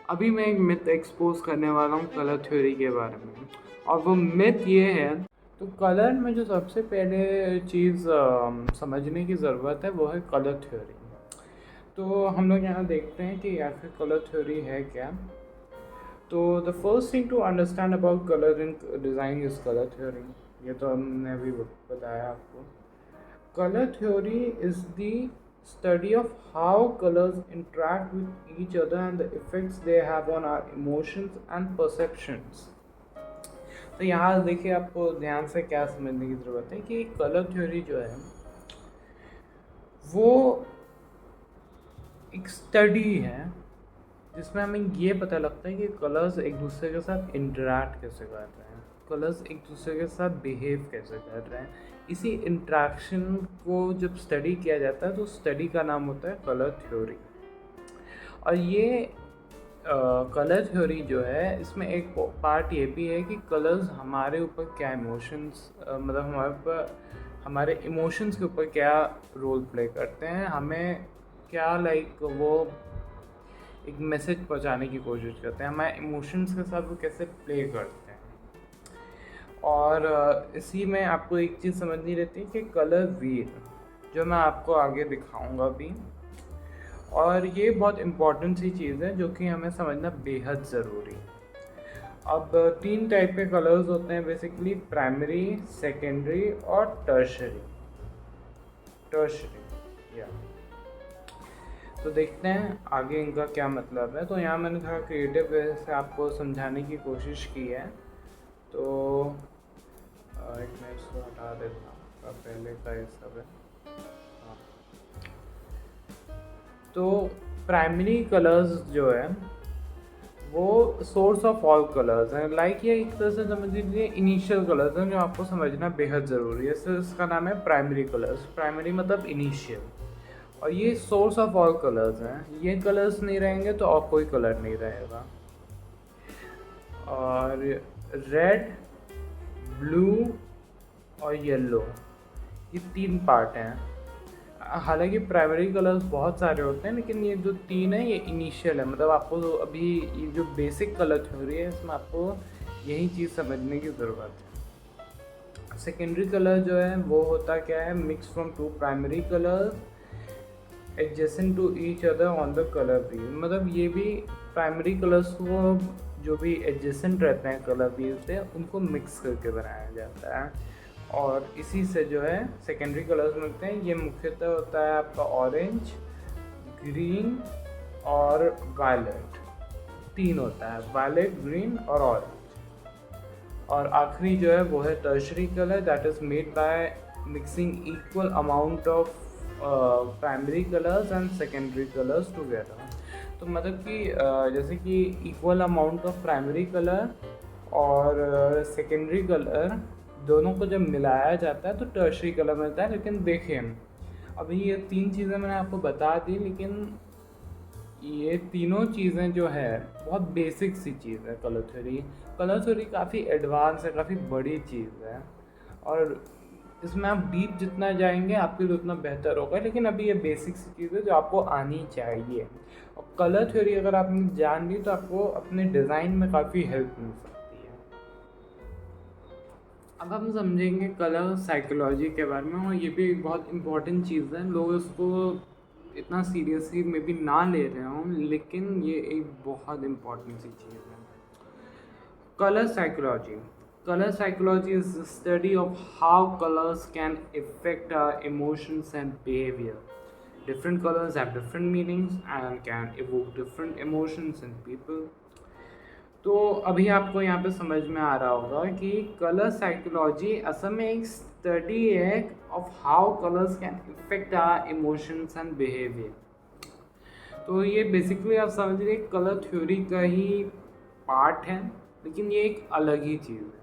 अभी मैं एक मिथ एक्सपोज करने वाला हूँ कलर थ्योरी के बारे में, और वो मिथ ये है। तो कलर में जो सबसे पहले चीज़ समझने की ज़रूरत है वो है कलर थ्योरी। तो हम लोग यहाँ देखते हैं कि आखिर कलर थ्योरी है क्या। तो the first thing to understand about colour in design is colour theory. ये तो हमने अभी बताया आपको। Color theory is the study of how colors interact with each other and the effects they have on our emotions and perceptions. तो यहाँ देखिए, आपको ध्यान से क्या समझने की ज़रूरत है कि कलर थ्योरी जो है वो एक स्टडी है जिसमें हमें ये पता लगता है कि कलर्स एक दूसरे के साथ इंटरेक्ट कैसे कर रहे हैं, कलर्स एक दूसरे के साथ बिहेव कैसे कर रहे हैं। इसी इंट्रैक्शन को जब स्टडी किया जाता है तो स्टडी का नाम होता है कलर थ्योरी। और ये कलर थ्योरी जो है, इसमें एक पार्ट ये भी है कि कलर्स हमारे ऊपर क्या इमोशंस, मतलब हमारे ऊपर, हमारे इमोशंस के ऊपर क्या रोल प्ले करते हैं, हमें क्या वो एक मैसेज पहुंचाने की कोशिश करते हैं, हमारे इमोशंस के साथ वो कैसे प्ले करते हैं। और इसी में आपको एक चीज़ समझनी रहती है कि कलर व्हील, जो मैं आपको आगे दिखाऊंगा भी, और ये बहुत इम्पॉर्टेंट सी चीज़ है जो कि हमें समझना बेहद ज़रूरी है। अब 3 टाइप के कलर्स होते हैं बेसिकली, प्राइमरी, सेकेंडरी और टर्शरी। या तो देखते हैं आगे इनका क्या मतलब है। तो यहाँ मैंने थोड़ा क्रिएटिव वे से आपको समझाने की कोशिश की है। तो एक मिनट इसको हटा देता हूँ, पहले का ये सब है। हाँ। तो प्राइमरी कलर्स जो है वो सोर्स ऑफ ऑल कलर्स हैं। लाइक ये एक तरह से समझ लीजिए इनिशियल कलर्स हैं जो आपको समझना बेहद ज़रूरी है। इससे इसका नाम है प्राइमरी कलर्स। प्राइमरी मतलब इनिशियल, और ये सोर्स ऑफ ऑल कलर्स हैं। ये कलर्स नहीं रहेंगे तो और कोई कलर नहीं रहेगा। और रेड, ब्लू और येलो, ये 3 पार्ट हैं। हालांकि प्राइमरी कलर्स बहुत सारे होते हैं, लेकिन ये जो 3 है ये इनिशियल है। मतलब आपको अभी ये जो बेसिक कलर थ्योरी है इसमें आपको यही चीज़ समझने की ज़रूरत है। सेकेंडरी कलर जो है वो होता क्या है, mix from 2 primary colours adjacent to each other on the colour wheel. मतलब ये भी प्राइमरी कलर्स को जो भी एडजेसेंट रहते हैं कलर व्हील से, उनको मिक्स करके बनाया जाता है, और इसी से जो है सेकेंडरी कलर्स मिलते हैं। ये मुख्यतः होता है आपका ऑरेंज, ग्रीन और वायलेट। 3 होता है, वायलेट, ग्रीन और ऑरेंज। और आखिरी जो है वो है tertiary colour, that is made by mixing equal amount of primary colours and secondary colours together. तो मतलब कि जैसे कि equal amount of primary colour और सेकेंडरी कलर दोनों को जब मिलाया जाता है तो टर्शरी कलर मिलता है। लेकिन देखिए, अभी ये 3 चीज़ें मैंने आपको बता दी, लेकिन ये तीनों चीज़ें जो है बहुत बेसिक सी चीज़ है कलर थ्योरी। कलर थ्योरी काफ़ी एडवांस है, काफ़ी बड़ी चीज़ है, और इसमें आप डीप जितना जाएंगे आपके लिए उतना बेहतर होगा। लेकिन अभी ये बेसिक सी चीज़ है जो आपको आनी चाहिए, और कलर थ्योरी अगर आपने जान ली तो आपको अपने डिज़ाइन में काफ़ी हेल्प मिल सकती है। अब हम समझेंगे कलर साइकोलॉजी के बारे में, और ये भी एक बहुत इम्पोर्टेंट चीज़ है। लोग इसको इतना सीरियसली में भी ना ले रहे हों, लेकिन ये एक बहुत इम्पोर्टेंट सी चीज़ है। Colour psychology, color psychology is the study of how colors can affect our emotions and behavior. Different colors have different meanings and can evoke different emotions in people. तो अभी आपको यहाँ पे समझ में आ रहा होगा कि कलर साइकोलॉजी असल में एक स्टडी है of how colours can affect our emotions and behaviour. तो ये बेसिकली आप समझ लीजिए कलर थ्योरी का ही पार्ट है, लेकिन ये एक अलग ही चीज़ है।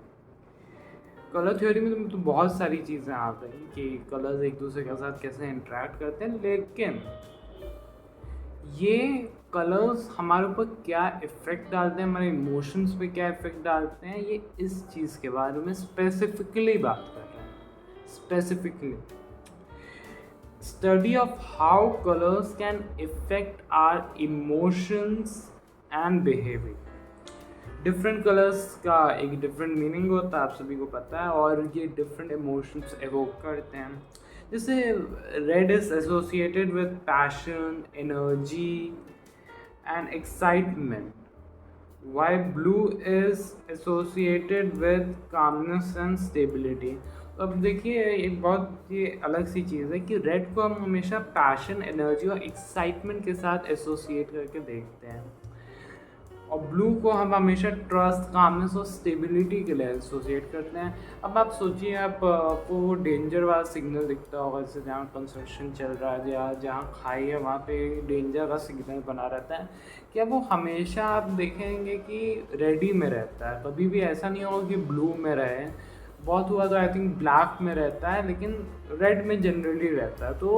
कलर थ्योरी में तो बहुत सारी चीज़ें आ गई कि कलर्स एक दूसरे के साथ कैसे इंटरेक्ट करते हैं, लेकिन ये कलर्स हमारे ऊपर क्या इफ़ेक्ट डालते हैं, हमारे इमोशंस पे क्या इफ़ेक्ट डालते हैं, ये इस चीज़ के बारे में स्पेसिफिकली बात कर रहे हैं। Specifically study of how colours can affect our emotions and behaving. Different colours का एक डिफरेंट मीनिंग होता है, आप सभी को पता है, और ये डिफरेंट इमोशंस एवोक करते हैं। जैसे red is associated with passion, energy and excitement, why blue is associated with calmness and stability. तो अब देखिए एक बहुत ये अलग सी चीज़ है कि रेड को हम हमेशा पैशन, एनर्जी और एक्साइटमेंट के साथ एसोसिएट करके देखते हैं, और ब्लू को हम हमेशा ट्रस्ट, कामनेस और स्टेबिलिटी के लिए एसोसिएट करते हैं। अब आप सोचिए, आपको डेंजर वाला सिग्नल दिखता होगा, जैसे जहाँ कंस्ट्रक्शन चल रहा है या जहाँ खाई है वहाँ पे डेंजर का सिग्नल बना रहता है, क्या वो हमेशा आप देखेंगे कि रेडी में रहता है? कभी भी ऐसा नहीं होगा कि ब्लू में रहे। बहुत हुआ तो आई थिंक ब्लैक में रहता है, लेकिन रेड में जनरली रहता है। तो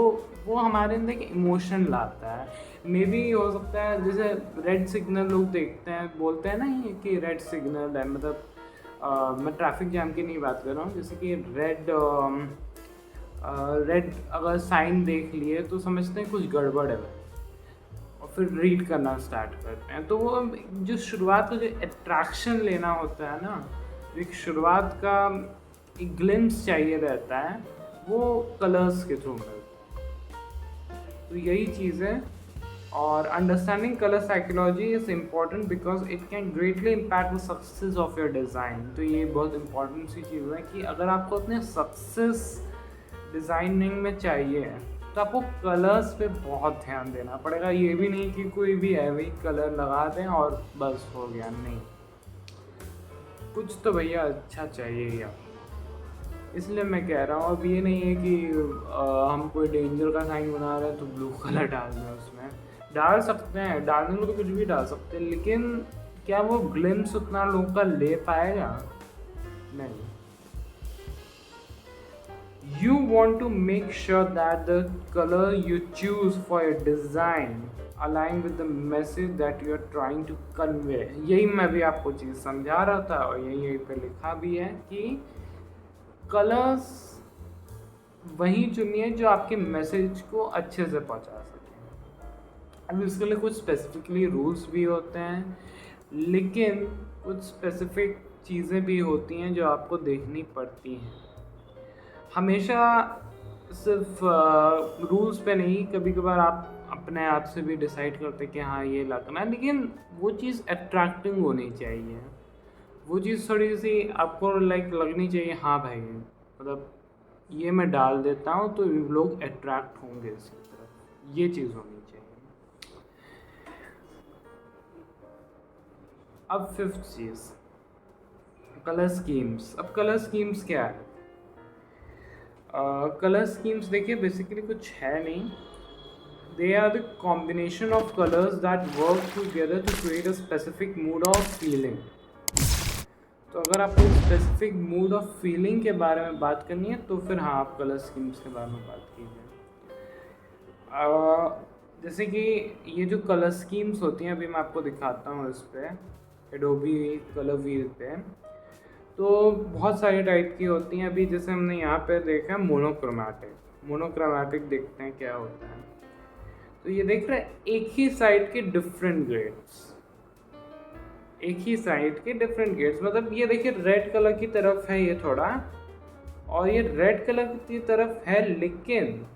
वो हमारे अंदर एक इमोशन लाता है। मे बी हो सकता है जैसे रेड सिग्नल लोग देखते हैं, बोलते हैं ना ये कि रेड सिग्नल है, मतलब मैं ट्रैफिक जैम की नहीं बात कर रहा हूँ, जैसे कि रेड अगर साइन देख लिए तो समझते हैं कुछ गड़बड़ है, और फिर रीड करना स्टार्ट करते हैं। तो वो जो शुरुआत का जो अट्रैक्शन लेना होता है ना, एक शुरुआत का एक ग्लिम्स चाहिए रहता है, वो कलर्स के थ्रू मिलता है। तो यही चीज़ है। और understanding colour psychology is important because it can greatly impact the success of your design. तो ये बहुत इंपॉर्टेंट सी चीज़ है कि अगर आपको अपने सक्सेस डिज़ाइनिंग में चाहिए तो आपको कलर्स पे बहुत ध्यान देना पड़ेगा। ये भी नहीं कि कोई भी हैवी कलर लगा दें और बस हो गया, नहीं, कुछ तो भैया अच्छा चाहिए ही आपको। इसलिए मैं कह रहा हूँ, अब ये नहीं है कि हम कोई डेंजर का साइन बना रहे हैं तो ब्लू कलर डाल दें उसमें। डाल सकते हैं, डालने को तो कुछ भी डाल सकते हैं, लेकिन क्या वो ग्लिम्स उतना लोग का ले पाएगा? नहीं। You want to make sure that the color you choose for your design align with the message that you are trying to convey। यही मैं भी आपको चीज़ समझा रहा था, और यही पे लिखा भी है कि कलर्स वही चुनिए जो आपके मैसेज को अच्छे से पहुंचा सके। अब इसके लिए कुछ स्पेसिफिकली रूल्स भी होते हैं, लेकिन कुछ स्पेसिफिक चीज़ें भी होती हैं जो आपको देखनी पड़ती हैं। हमेशा सिर्फ रूल्स पे नहीं, कभी कभार आप अपने आप से भी डिसाइड करते कि हाँ ये लगना है, लेकिन वो चीज़ अट्रैक्टिंग होनी चाहिए। वो चीज़ थोड़ी सी आपको लाइक लगनी चाहिए, हाँ भाई मतलब ये मैं डाल देता हूँ तो लोग अट्रैक्ट होंगे इसकी तरफ, ये चीज़ होनी चाहिए। अब फिफ्थ चीज़, कलर स्कीम्स। अब कलर स्कीम्स क्या है? कलर स्कीम्स देखिए बेसिकली कुछ है नहीं, they are the combination of colours that work together to create a specific mood of feeling. तो अगर आपको स्पेसिफिक मूड ऑफ फीलिंग के बारे में बात करनी है तो फिर हाँ, आप कलर स्कीम्स के बारे में बात कीजिए। जैसे कि ये जो कलर स्कीम्स होती हैं, अभी मैं आपको दिखाता हूँ इस पर एडोबी कलर व्हील पे। तो बहुत सारी टाइप की होती हैं। अभी जैसे हमने यहाँ पे देखा मोनोक्रोमैटिक देखते हैं क्या होता है। तो ये देख रहे हैं एक ही साइड के डिफरेंट ग्रेड्स, मतलब ये देखिए रेड कलर की तरफ है ये थोड़ा, और ये रेड कलर की तरफ है, लेकिन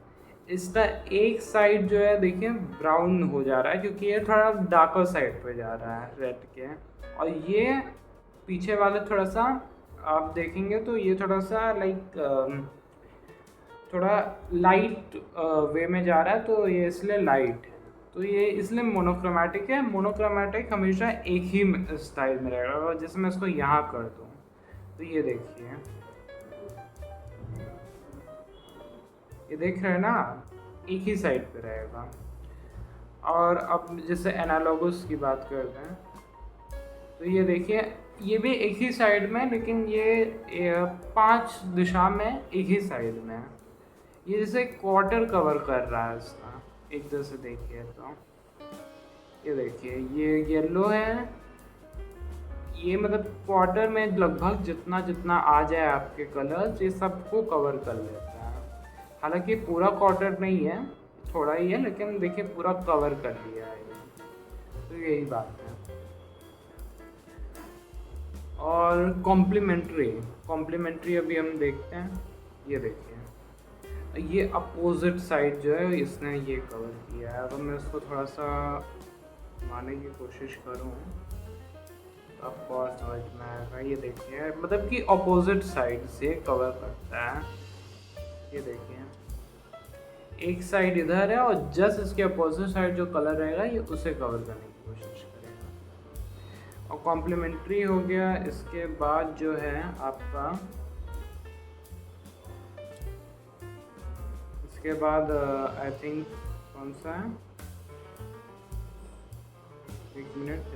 इसका एक साइड जो है देखिए ब्राउन हो जा रहा है, क्योंकि ये थोड़ा डार्कर साइड पे जा रहा है रेड के, और ये पीछे वाले थोड़ा सा आप देखेंगे तो ये थोड़ा सा लाइक थोड़ा लाइट वे में जा रहा है, तो ये इसलिए लाइट है, तो ये इसलिए मोनोक्रोमैटिक है। मोनोक्रोमैटिक हमेशा एक ही स्टाइल में रहेगा। और जैसे मैं इसको यहाँ कर दूँ तो ये देखिए, ये देख रहे हैं ना, एक ही साइड पे रहेगा। और अब जैसे एनालॉगस की बात करते हैं तो ये देखिए ये भी एक ही साइड में, लेकिन ये 5 दिशा में एक ही साइड में है। ये जैसे क्वार्टर कवर कर रहा है इसका, एक तरह से देखिए तो ये देखिए ये येलो है, ये मतलब क्वार्टर में लगभग जितना जितना आ जाए आपके कलर्स ये सबको कवर कर लेता है। हालांकि पूरा क्वार्टर नहीं है, थोड़ा ही है, लेकिन देखिए पूरा कवर कर लिया है ये। तो यही बात है। और कॉम्प्लीमेंट्री, कॉम्प्लीमेंट्री अभी हम देखते हैं। ये देखिए, ये अपोजिट साइड जो है इसने ये कवर किया है। अगर मैं इसको थोड़ा सा मानने की कोशिश करूँ आपको और समझ में आएगा। ये देखिए, मतलब कि अपोजिट साइड से कवर करता है। ये देखिए, एक साइड इधर है और जस्ट इसके अपोजिट साइड जो कलर रहेगा ये उसे कवर करने की कोशिश करेगा। और कॉम्प्लीमेंट्री हो गया। इसके बाद जो है आपका, इसके बाद आई थिंक कौन सा है, एक मिनट,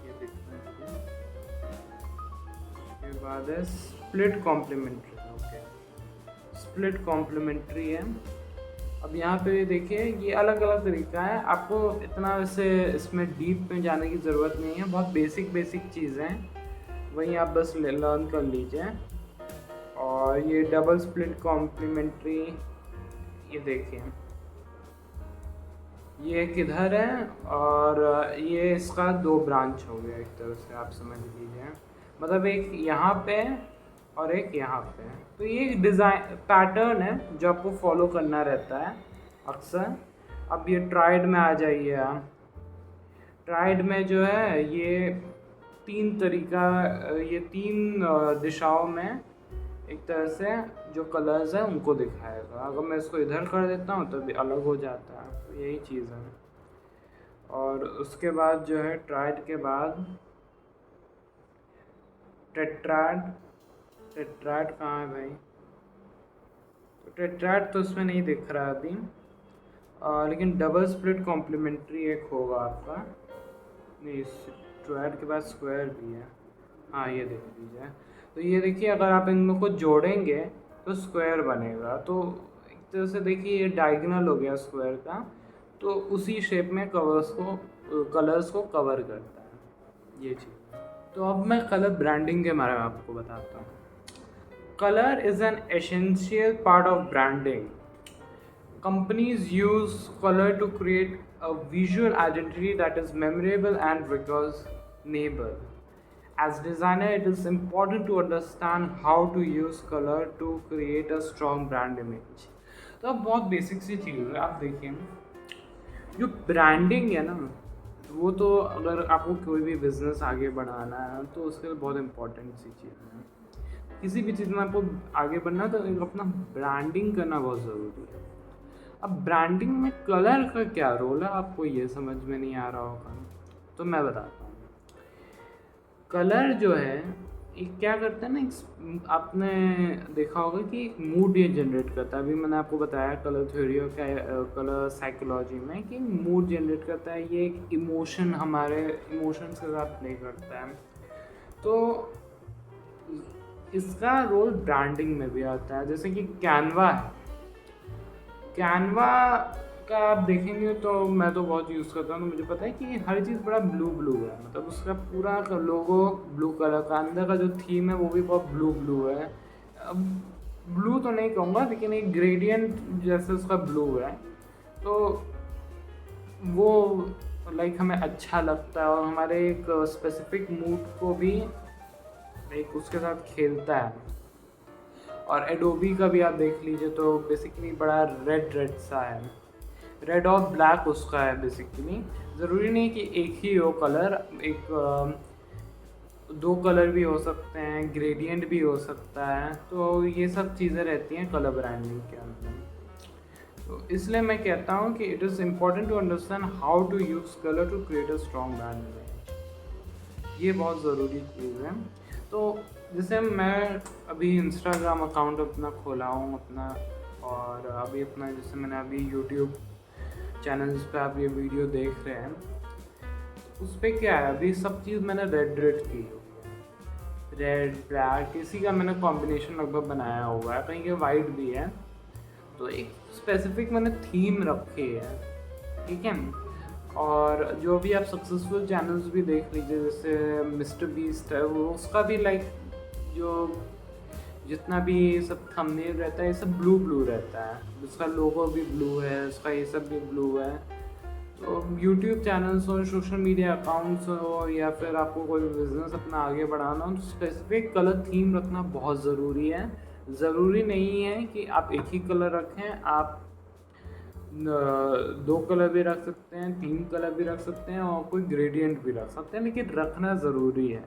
ये देखना है। इसके बाद है split complementary. Okay, split complementary है। अब यहाँ पे देखिए, ये अलग अलग तरीका है। आपको इतना वैसे इसमें डीप में जाने की ज़रूरत नहीं है, बहुत बेसिक बेसिक चीज़ें हैं, वहीं आप बस लर्न कर लीजिए। और ये डबल स्प्लिट कॉम्प्लीमेंट्री, ये देखिए, ये किधर है और ये इसका दो ब्रांच हो गया एक तरह से, आप समझ लीजिए। मतलब एक यहाँ पे और एक यहाँ पे। तो ये डिज़ाइन पैटर्न है जो आपको फॉलो करना रहता है अक्सर। अब ये ट्राइड में आ जाइए आप। ट्राइड में जो है ये तीन तरीका, ये तीन दिशाओं में एक तरह से जो कलर्स हैं उनको दिखाएगा। अगर मैं इसको इधर कर देता हूँ तो भी अलग हो जाता है। तो यही चीज़ है। और उसके बाद जो है ट्राइड के बाद टेट्राड। टेट्राड कहाँ है भाई? तो टेट्राड तो इसमें नहीं दिख रहा अभी। लेकिन डबल स्प्लिट कॉम्प्लीमेंट्री एक होगा आपका। नहीं, टेट्राड के बाद स्क्वायर भी है। हाँ, ये देख लीजिए। तो ये देखिए, अगर आप इनको को जोड़ेंगे तो स्क्वायर बनेगा। तो एक तरह से देखिए, ये डायगोनल हो गया स्क्वायर का। तो उसी शेप में कलर्स को कवर करता है, ये चीज़। तो अब मैं कलर ब्रांडिंग के बारे में आपको बताता हूँ। Color is an essential part of branding. Companies use color to create a visual identity that is memorable and recognizable. As designer, it is important to understand how to use color to create a strong brand image. तो अब बहुत basic सी चीज़ है। आप देखिए, जो branding है ना, वो तो अगर आपको कोई भी बिजनेस आगे बढ़ाना है तो उसके लिए बहुत इम्पोर्टेंट सी चीज़ है। किसी भी चीज़ में आपको आगे बढ़ना तो एक अपना ब्रांडिंग करना बहुत ज़रूरी है। अब ब्रांडिंग में कलर का क्या रोल है, आपको ये समझ में नहीं आ रहा होगा, तो मैं बताता हूँ। कलर जो है ये क्या करता है ना, आपने देखा होगा कि एक मूड ये जनरेट करता है। अभी मैंने आपको बताया कलर थ्योरी और कलर साइकोलॉजी में कि मूड जनरेट करता है। ये एक इमोशन, हमारे इमोशंस के साथ प्ले करता है। तो इसका रोल ब्रांडिंग में भी आता है। जैसे कि कैनवा है, कैनवा का आप देखेंगे तो मैं तो बहुत यूज़ करता हूँ, तो मुझे पता है कि हर चीज़ बड़ा ब्लू ब्लू है। मतलब उसका पूरा लोगो ब्लू कलर का, अंदर का जो थीम है वो भी बहुत ब्लू ब्लू है। अब ब्लू तो नहीं कहूँगा, लेकिन एक ग्रेडियंट जैसे उसका ब्लू है। तो वो लाइक हमें अच्छा लगता है और हमारे एक स्पेसिफिक मूड को भी एक उसके साथ खेलता है। और एडोबी का भी आप देख लीजिए तो बेसिकली बड़ा रेड रेड सा है, रेड और ब्लैक उसका है बेसिकली। ज़रूरी नहीं कि एक ही हो कलर, एक दो कलर भी हो सकते हैं, ग्रेडियंट भी हो सकता है। तो ये सब चीज़ें रहती हैं कलर ब्रांडिंग के अंदर। तो इसलिए मैं कहता हूँ कि it is important to understand how to use colour to create a strong brand image. ये बहुत ज़रूरी चीज़ है। तो जैसे मैं अभी इंस्टाग्राम अकाउंट अपना खोला हूँ अपना, और अभी अपना जैसे मैंने अभी यूट्यूब चैनल्स पे आप ये वीडियो देख रहे हैं, उस पर क्या है, अभी सब चीज़ मैंने रेड रेड की हुई है, रेड ब्लैक, इसी का मैंने कॉम्बिनेशन लगभग बनाया हुआ है, कहीं के वाइट भी है। तो एक स्पेसिफिक मैंने थीम रखी है, ठीक है। और जो भी आप सक्सेसफुल चैनल्स भी देख लीजिए, जैसे मिस्टर बीस्ट है, वो उसका भी लाइक जो जितना भी सब थंबनेल रहता है ये सब ब्लू ब्लू रहता है, उसका लोगो भी ब्लू है, उसका ये सब भी ब्लू है। यूट्यूब चैनल्स हो, सोशल मीडिया अकाउंट्स हो, या फिर आपको कोई बिज़नेस अपना आगे बढ़ाना हो, तो स्पेसिफिक कलर थीम रखना बहुत ज़रूरी है। ज़रूरी नहीं है कि आप एक ही कलर रखें, आप 2 कलर भी रख सकते हैं, 3 कलर भी रख सकते हैं और कोई ग्रेडियंट भी रख सकते हैं, लेकिन रखना ज़रूरी है।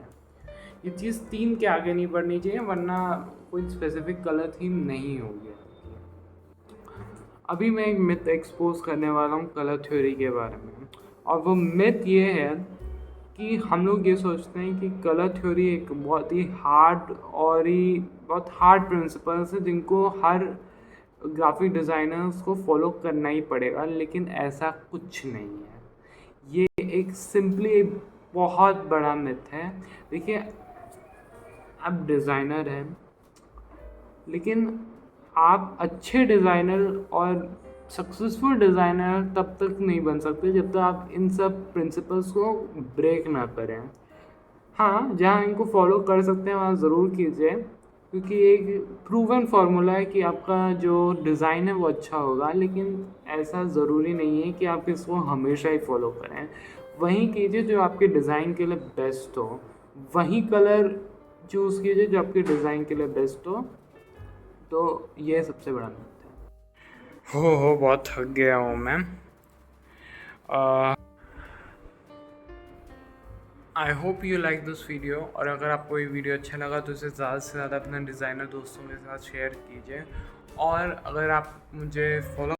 ये चीज़ 3 के आगे नहीं बढ़नी चाहिए, वरना कोई स्पेसिफिक कलर थीम नहीं होगी। अभी मैं एक मिथ एक्सपोज करने वाला हूँ कलर थ्योरी के बारे में, और वो मिथ ये है कि हम लोग ये सोचते हैं कि कलर थ्योरी एक बहुत ही हार्ड और ही बहुत हार्ड प्रिंसिपल्स है जिनको हर ग्राफिक डिज़ाइनर्स को फॉलो करना ही पड़ेगा, लेकिन ऐसा कुछ नहीं है। ये एक सिंपली बहुत बड़ा मिथ है। देखिए, आप डिज़ाइनर हैं, लेकिन आप अच्छे डिज़ाइनर और सक्सेसफुल डिज़ाइनर तब तक नहीं बन सकते जब तक आप इन सब प्रिंसिपल्स को ब्रेक ना करें। हाँ, जहाँ इनको फॉलो कर सकते हैं वहाँ ज़रूर कीजिए, क्योंकि एक प्रूवन फार्मूला है कि आपका जो डिज़ाइन है वो अच्छा होगा, लेकिन ऐसा ज़रूरी नहीं है कि आप इसको हमेशा ही फॉलो करें। वही कीजिए जो आपके डिज़ाइन के लिए बेस्ट हो, वही कलर चूज़ कीजिए जो आपके डिज़ाइन के लिए बेस्ट हो। तो ये सबसे बड़ा मिथ है। हो बहुत थक गया हूँ मैं। I hope you like this video, और अगर आपको ये वीडियो अच्छा लगा तो इसे ज़्यादा से ज़्यादा अपने डिज़ाइनर दोस्तों के साथ शेयर कीजिए। और अगर आप मुझे फॉलो